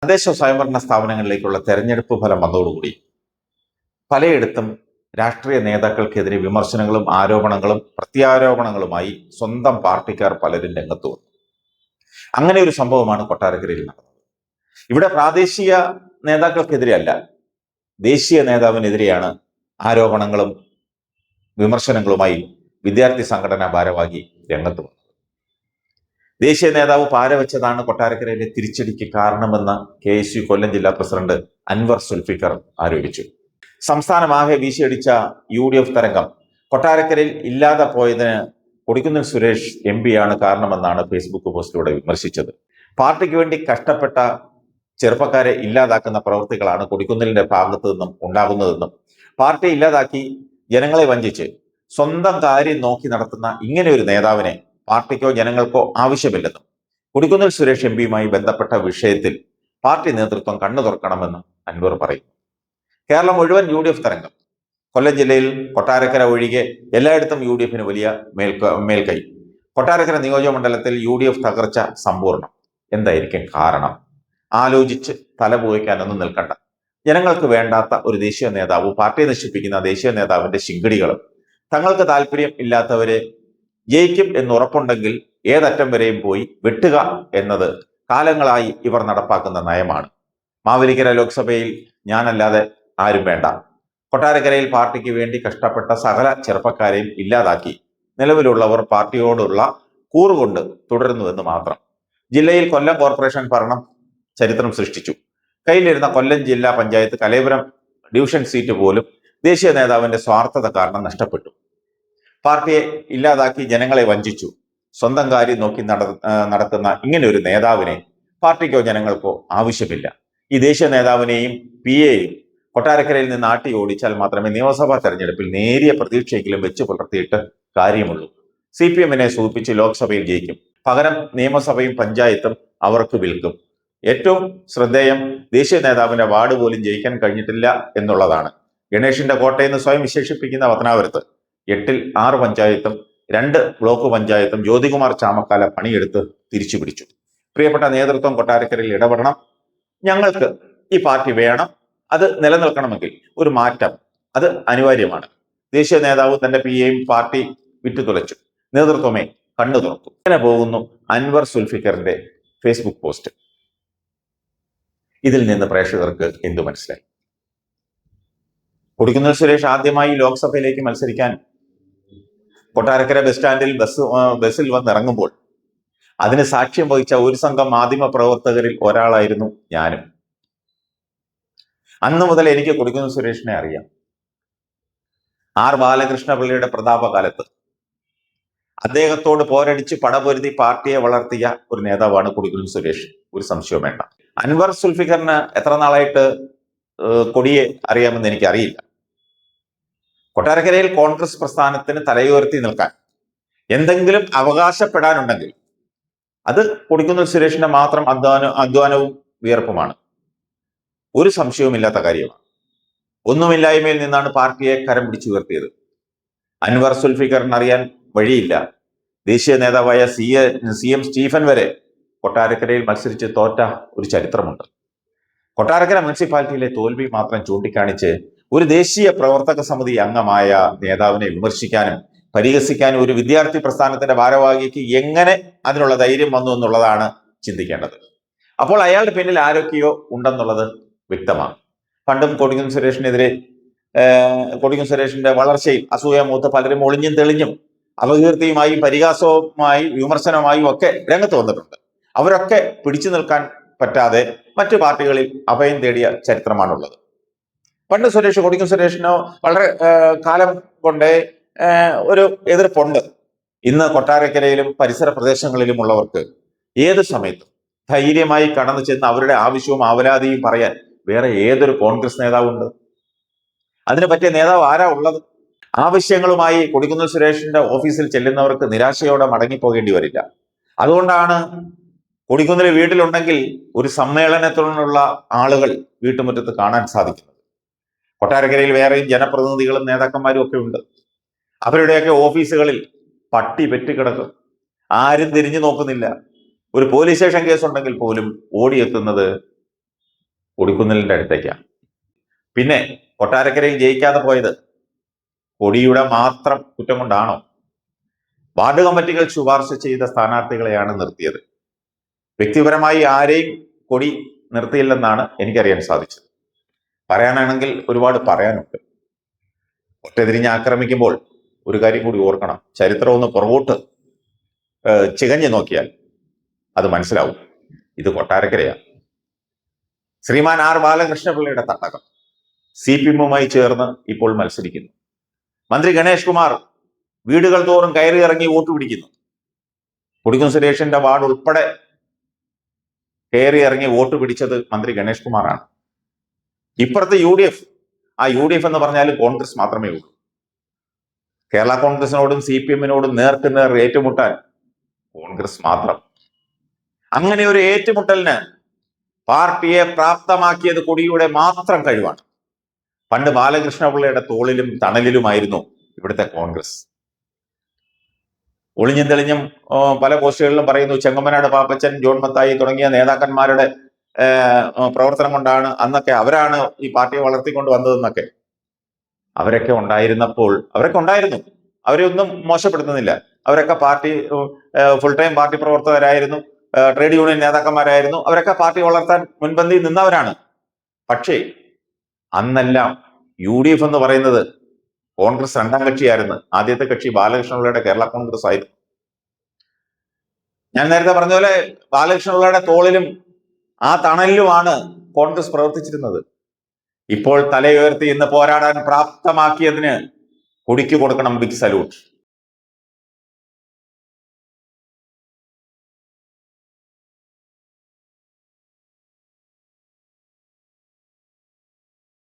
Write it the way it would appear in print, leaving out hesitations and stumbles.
തദ്ദേശ സ്വയംഭരണ സ്ഥാപനങ്ങളിലേക്കുള്ള തെരഞ്ഞെടുപ്പ് ഫലം വന്നതോടുകൂടി പലയിടത്തും രാഷ്ട്രീയ നേതാക്കൾക്കെതിരെ വിമർശനങ്ങളും ആരോപണങ്ങളും പ്രത്യാരോപണങ്ങളുമായി സ്വന്തം പാർട്ടിക്കാർ പലരും രംഗത്ത് വന്നു. അങ്ങനെ ഒരു സംഭവമാണ് കൊട്ടാരക്കരയിൽ നടന്നത്. ഇവിടെ പ്രാദേശിക നേതാക്കൾക്കെതിരെയല്ല, ദേശീയ നേതാവിനെതിരെയാണ് ആരോപണങ്ങളും വിമർശനങ്ങളുമായി വിദ്യാർത്ഥി സംഘടനാ ഭാരവാഹി രംഗത്ത് വന്നത്. ദേശീയ നേതാവ് പാരവെച്ചതാണ് കൊട്ടാരക്കരയിലെ തിരിച്ചടിക്ക് കാരണമെന്ന് KSU കൊല്ലം ജില്ലാ പ്രസിഡന്റ് അൻവർ സുൽഫിക്കർ ആരോപിച്ചു. സംസ്ഥാനമാകെ വീശിയടിച്ച UDF തരംഗം കൊട്ടാരക്കരയിൽ ഇല്ലാതെ പോയതിന് കൊടിക്കുന്നിൽ സുരേഷ് MP ആണ് കാരണമെന്നാണ് ഫേസ്ബുക്ക് പോസ്റ്റിലൂടെ വിമർശിച്ചത്. പാർട്ടിക്ക് വേണ്ടി കഷ്ടപ്പെട്ട ചെറുപ്പക്കാരെ ഇല്ലാതാക്കുന്ന പ്രവൃത്തികളാണ് കൊടിക്കുന്നിലിന്റെ ഭാഗത്തു നിന്നും ഉണ്ടാകുന്നതെന്നും പാർട്ടി ഇല്ലാതാക്കി ജനങ്ങളെ വഞ്ചിച്ച് സ്വന്തം കാര്യം നോക്കി നടത്തുന്ന ഇങ്ങനെ ഒരു നേതാവിനെ പാർട്ടിക്കോ ജനങ്ങൾക്കോ ആവശ്യമില്ലെന്നും കൊടിക്കുന്നിൽ സുരേഷ് MPയുമായി ബന്ധപ്പെട്ട വിഷയത്തിൽ പാർട്ടി നേതൃത്വം കണ്ണു തുറക്കണമെന്നും അൻവർ പറയുന്നു. കേരളം മുഴുവൻ UDF തരംഗം. കൊല്ലം ജില്ലയിൽ കൊട്ടാരക്കര ഒഴികെ എല്ലായിടത്തും UDFന് വലിയ മേൽക്കൈ. കൊട്ടാരക്കര നിയോജകമണ്ഡലത്തിൽ UDF തകർച്ച സമ്പൂർണ്ണം. എന്തായിരിക്കും കാരണം? ആലോചിച്ച് തലപോയിക്കാനൊന്നും നിൽക്കണ്ട. ജനങ്ങൾക്ക് വേണ്ടാത്ത ഒരു ദേശീയ നേതാവ്, പാർട്ടിയെ നശിപ്പിക്കുന്ന ദേശീയ നേതാവിന്റെ ശിങ്കിടികളും തങ്ങൾക്ക് താല്പര്യം ഇല്ലാത്തവരെ ജയിക്കും എന്നുറപ്പുണ്ടെങ്കിൽ ഏതറ്റം വരെയും പോയി വെട്ടുക എന്നത് കാലങ്ങളായി ഇവർ നടപ്പാക്കുന്ന നയമാണ്. മാവേലിക്കര ലോക്സഭയിൽ ഞാനല്ലാതെ ആരും വേണ്ട. കൊട്ടാരക്കരയിൽ പാർട്ടിക്ക് വേണ്ടി കഷ്ടപ്പെട്ട സകല ചെറുപ്പക്കാരെയും ഇല്ലാതാക്കി നിലവിലുള്ളവർ പാർട്ടിയോടുള്ള കൂറുകൊണ്ട് തുടരുന്നുവെന്ന് മാത്രം. ജില്ലയിൽ കൊല്ലം കോർപ്പറേഷൻ ഭരണം ചരിത്രം സൃഷ്ടിച്ചു. കയ്യിലിരുന്ന കൊല്ലം ജില്ലാ പഞ്ചായത്ത് കലയപുരം ഡിവിഷൻ സീറ്റ് പോലും ദേശീയ നേതാവിന്റെ സ്വാർത്ഥത കാരണം നഷ്ടപ്പെട്ടു. പാർട്ടിയെ ഇല്ലാതാക്കി ജനങ്ങളെ വഞ്ചിച്ചു. സ്വന്തം കാര്യം നോക്കി നടക്കുന്ന ഇങ്ങനെ ഒരു നേതാവിനെ പാർട്ടിക്കോ ജനങ്ങൾക്കോ ആവശ്യമില്ല. ഈ ദേശീയ നേതാവിനെയും PAയെയും കൊട്ടാരക്കരയിൽ നിന്ന് ആട്ടി ഓടിച്ചാൽ മാത്രമേ നിയമസഭാ തെരഞ്ഞെടുപ്പിൽ നേരിയ പ്രതീക്ഷയെങ്കിലും വെച്ച് പുലർത്തിയിട്ട് കാര്യമുള്ളൂ. CPMനെ സൂചിപ്പിച്ച് ലോക്സഭയിൽ ജയിക്കും, പകരം നിയമസഭയും പഞ്ചായത്തും അവർക്ക് വിൽക്കും. ഏറ്റവും ശ്രദ്ധേയം, ദേശീയ നേതാവിന്റെ വാർഡ് പോലും ജയിക്കാൻ കഴിഞ്ഞിട്ടില്ല എന്നുള്ളതാണ്. ഗണേഷിന്റെ കോട്ടയെന്ന് സ്വയം വിശേഷിപ്പിക്കുന്ന പത്തനാപുരത്ത് 8-ൽ 6 പഞ്ചായത്തും 2 ബ്ലോക്ക് പഞ്ചായത്തും ജ്യോതികുമാർ ചാമക്കാല പണിയെടുത്ത് തിരിച്ചു പിടിച്ചു. പ്രിയപ്പെട്ട നേതൃത്വം കൊട്ടാരക്കരയിൽ ഇടപെടണം. ഞങ്ങൾക്ക് ഈ പാർട്ടി വേണം. അത് നിലനിൽക്കണമെങ്കിൽ ഒരു മാറ്റം അത് അനിവാര്യമാണ്. ദേശീയ നേതാവ് തന്റെ PAയും പാർട്ടി വിറ്റുതുലച്ചു. നേതൃത്വമേ കണ്ണു തുറക്കും. ഇങ്ങനെ പോകുന്നു അൻവർ സുൽഫിക്കറിന്റെ ഫേസ്ബുക്ക് പോസ്റ്റ്. ഇതിൽ നിന്ന് പ്രേക്ഷകർക്ക് എന്തു മനസ്സിലായി? കൊടിക്കുന്നിൽ സുരേഷ് ആദ്യമായി ലോക്സഭയിലേക്ക് മത്സരിക്കാൻ കൊട്ടാരക്കര ബസ് സ്റ്റാൻഡിൽ ബസ്സിൽ വന്നിറങ്ങുമ്പോൾ അതിന് സാക്ഷ്യം വഹിച്ച ഒരു സംഘം മാധ്യമ പ്രവർത്തകരിൽ ഒരാളായിരുന്നു ഞാനും. അന്ന് മുതൽ എനിക്ക് കൊടിക്കുന്നിൽ സുരേഷിനെ അറിയാം. R ബാലകൃഷ്ണപിള്ളയുടെ പ്രതാപകാലത്ത് അദ്ദേഹത്തോട് പോരടിച്ച് പടപൊരുതി പാർട്ടിയെ വളർത്തിയ ഒരു നേതാവാണ് കൊടിക്കുന്നിൽ സുരേഷ്. ഒരു സംശയവും വേണ്ട. അൻവർ സുൽഫിക്കറിന് എത്ര നാളായിട്ട് കൊടിയെ അറിയാമെന്ന് എനിക്കറിയില്ല. കൊട്ടാരക്കരയിൽ കോൺഗ്രസ് പ്രസ്ഥാനത്തിന് തലയുയർത്തി നിൽക്കാൻ എന്തെങ്കിലും അവകാശപ്പെടാനുണ്ടെങ്കിൽ അത് കൊടിക്കുന്നിൽ സുരേഷിന്റെ മാത്രം അധ്വാനവും വിയർപ്പുമാണ്. ഒരു സംശയവുമില്ലാത്ത കാര്യമാണ്. ഒന്നുമില്ലായ്മയിൽ നിന്നാണ് പാർട്ടിയെ കരം പിടിച്ചുയർത്തിയത്. അൻവർ സുൽഫിക്കറിന് അറിയാൻ വഴിയില്ല. ദേശീയ നേതാവായ CM സ്റ്റീഫൻ വരെ കൊട്ടാരക്കരയിൽ മത്സരിച്ച് തോറ്റ ഒരു ചരിത്രമുണ്ട്. കൊട്ടാരക്കര മുനിസിപ്പാലിറ്റിയിലെ തോൽവി മാത്രം ചൂണ്ടിക്കാണിച്ച് ഒരു ദേശീയ പ്രവർത്തക സമിതി അംഗമായ നേതാവിനെ വിമർശിക്കാനും പരിഹസിക്കാനും ഒരു വിദ്യാർത്ഥി പ്രസ്ഥാനത്തിന്റെ ഭാരവാഹിക്ക് എങ്ങനെ അതിനുള്ള ധൈര്യം വന്നു എന്നുള്ളതാണ് ചിന്തിക്കേണ്ടത്. അപ്പോൾ അയാളുടെ പിന്നിൽ ആരൊക്കെയോ ഉണ്ടെന്നുള്ളത് വ്യക്തമാണ്. പണ്ടും കൊടിക്കുന്നിൽ സുരേഷിന്റെ വളർച്ചയിൽ അസൂയ മൂത്ത് പലരും ഒളിഞ്ഞും തെളിഞ്ഞും അപകീർത്തിയുമായും പരിഹാസവുമായും വിമർശനവുമായും ഒക്കെ രംഗത്ത് വന്നിട്ടുണ്ട്. അവരൊക്കെ പിടിച്ചു നിൽക്കാൻ പറ്റാതെ മറ്റു പാർട്ടികളിൽ അഭയം തേടിയ ചരിത്രമാണുള്ളത്. പണ്ട് കൊടിക്കുന്നിൽ സുരേഷിനോ വളരെ കാലം കൊണ്ടേ ഒരു എതിർപ്പുണ്ട്. ഇന്ന് കൊട്ടാരക്കരയിലും പരിസര പ്രദേശങ്ങളിലും ഉള്ളവർക്ക് ഏത് സമയത്തും ധൈര്യമായി കടന്നു ചെന്ന് അവരുടെ ആവശ്യവും ആവലാതിയും പറയാൻ വേറെ ഏതൊരു കോൺഗ്രസ് നേതാവുണ്ട്? അതിന് പറ്റിയ നേതാവ് ആരാ ഉള്ളത്? ആവശ്യങ്ങളുമായി കൊടിക്കുന്നിൽ സുരേഷിന്റെ ഓഫീസിൽ ചെല്ലുന്നവർക്ക് നിരാശയോടെ മടങ്ങിപ്പോകേണ്ടി വരില്ല. അതുകൊണ്ടാണ് കൊടിക്കുന്നിൽ വീട്ടിലുണ്ടെങ്കിൽ ഒരു സമ്മേളനത്തിനുള്ള ആളുകൾ വീട്ടുമുറ്റത്ത് കാണാൻ സാധിക്കുന്നത്. കൊട്ടാരക്കരയിൽ വേറെയും ജനപ്രതിനിധികളും നേതാക്കന്മാരും ഒക്കെ ഉണ്ട്. അവരുടെയൊക്കെ ഓഫീസുകളിൽ പട്ടി പെറ്റിക്കിടക്കും. ആരും തിരിഞ്ഞു നോക്കുന്നില്ല. ഒരു പോലീസ് സ്റ്റേഷൻ കേസുണ്ടെങ്കിൽ പോലും ഓടിയെത്തുന്നത് കൊടിക്കുന്നിലിന്റെ അടുത്തേക്കാണ്. പിന്നെ കൊട്ടാരക്കരയിൽ ജയിക്കാതെ പോയത് കൊടിയുടെ മാത്രം കുറ്റം കൊണ്ടാണോ? വാർഡ് കമ്മിറ്റികൾ ശുപാർശ ചെയ്ത സ്ഥാനാർത്ഥികളെയാണ് നിർത്തിയത്. വ്യക്തിപരമായി ആരെയും കൊടി നിർത്തിയില്ലെന്നാണ് എനിക്കറിയാൻ സാധിച്ചത്. പറയാനാണെങ്കിൽ ഒരുപാട് പറയാനുണ്ട്. ഒറ്റതിരിഞ്ഞ് ആക്രമിക്കുമ്പോൾ ഒരു കാര്യം കൂടി ഓർക്കണം. ചരിത്രം ഒന്ന് പുറകോട്ട് ചികഞ്ഞു നോക്കിയാൽ അത് മനസ്സിലാവും. ഇത് കൊട്ടാരക്കരയാണ്. ശ്രീമാൻ ആർ ബാലകൃഷ്ണപിള്ളയുടെ തട്ടകം CPM-മായി ചേർന്ന് ഇപ്പോൾ മത്സരിക്കുന്നു. മന്ത്രി ഗണേഷ് കുമാർ വീടുകൾ തോറും കയറി ഇറങ്ങി വോട്ട് പിടിക്കുന്നു. കൊടിക്കുന്നിൽ സുരേഷിന്റെ വാർഡ് ഉൾപ്പെടെ കയറി ഇറങ്ങി വോട്ട് പിടിച്ചത് മന്ത്രി ഗണേഷ് കുമാറാണ്. ഇപ്പുറത്ത് UDF. ആ UDF എന്ന് പറഞ്ഞാൽ കോൺഗ്രസ് മാത്രമേ ഉള്ളൂ. കേരള കോൺഗ്രസിനോടും CPM-നോടും നേർക്കുനേർ ഏറ്റുമുട്ടാൻ കോൺഗ്രസ് മാത്രം. അങ്ങനെ ഒരു ഏറ്റുമുട്ടലിന് പാർട്ടിയെ പ്രാപ്തമാക്കിയത് കൊടിയുടെ മാത്രം കഴിവാണ്. പണ്ട് ബാലകൃഷ്ണപിള്ളയുടെ തോളിലും തണലിലുമായിരുന്നു ഇവിടുത്തെ കോൺഗ്രസ്. ഒളിഞ്ഞും തെളിഞ്ഞും പല പോസ്റ്റുകളിലും പറയുന്നു ചെങ്ങമ്മനാട് പാപ്പച്ചൻ, ജോൺ മത്തായി തുടങ്ങിയ നേതാക്കന്മാരുടെ പ്രവർത്തനം കൊണ്ടാണ് അന്നൊക്കെ അവരാണ് ഈ പാർട്ടിയെ വളർത്തിക്കൊണ്ട് വന്നതെന്നൊക്കെ. അവരൊക്കെ ഉണ്ടായിരുന്നു. അവരെ ഒന്നും മോശപ്പെടുത്തുന്നില്ല. അവരൊക്കെ പാർട്ടി ഫുൾ ടൈം പാർട്ടി പ്രവർത്തകരായിരുന്നു, ട്രേഡ് യൂണിയൻ നേതാക്കന്മാരായിരുന്നു. അവരൊക്കെ പാർട്ടി വളർത്താൻ മുൻപന്തിയിൽ നിന്നവരാണ്. പക്ഷേ അന്നെല്ലാം UDF എന്ന് പറയുന്നത് കോൺഗ്രസ് രണ്ടാം കക്ഷിയായിരുന്നു. ആദ്യത്തെ കക്ഷി ബാലകൃഷ്ണപിള്ളയുടെ കേരള കോൺഗ്രസ് ആയിരുന്നു. ഞാൻ നേരത്തെ പറഞ്ഞ പോലെ ബാലകൃഷ്ണപിള്ളയുടെ തോളിലും ആ തണലിലുമാണ് കോൺഗ്രസ് പ്രവർത്തിച്ചിരുന്നത്. ഇപ്പോൾ തലയുയർത്തി ഇന്ന് പോരാടാൻ പ്രാപ്തമാക്കിയതിന് കൊടിക്ക് കൊടുക്കണം ബിഗ് സല്യൂട്ട്.